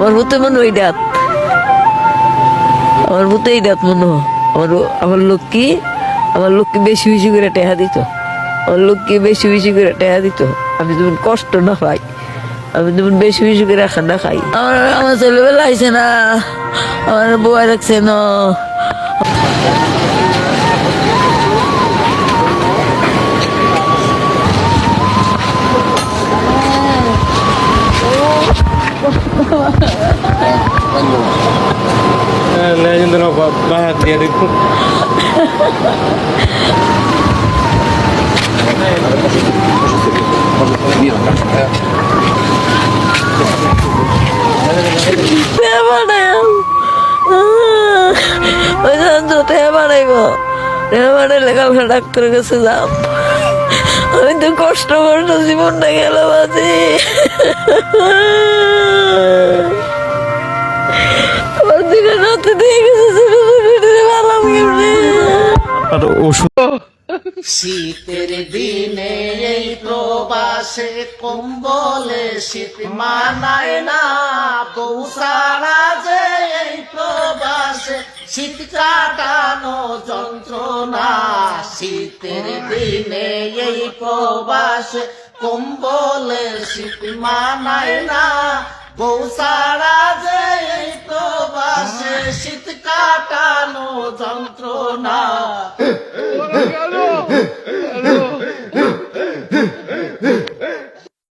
আমার ভূতে মনে ওই দাঁত, আমার ভূতে এই দাঁত মনে হয়। আমার লক্ষ্মী, আমার লক্ষ্মী বেশি বেশি করে টেহা দিত, আমার লক্ষ্মী বেশি বেশি করে টেহা দিত। আমি যেমন কষ্ট না পাই, আমি যেমন বেশি বেশি করে খানা খাই। আমার আমার ছেলেবেলা আইসে না, আমার বউ রাখছে না। Legend of Bahat dia itu. ডাক্তারের কাছে যাম। আমি তো কষ্ট কষ্ট জীবনটা গেল বাজে। আমার দিকে রাতে দিয়ে গেছে ভালো আর ওষুধ শীতের দিনে এই প্রবাসে কম্বলে শীত মানায় না, বউ সারা যে এই প্রবাসে শীত কাটানো যন্ত্রণা। শীতের দিনে এই প্রবাসে কম্বলে শীত মানায় না, বউ সারা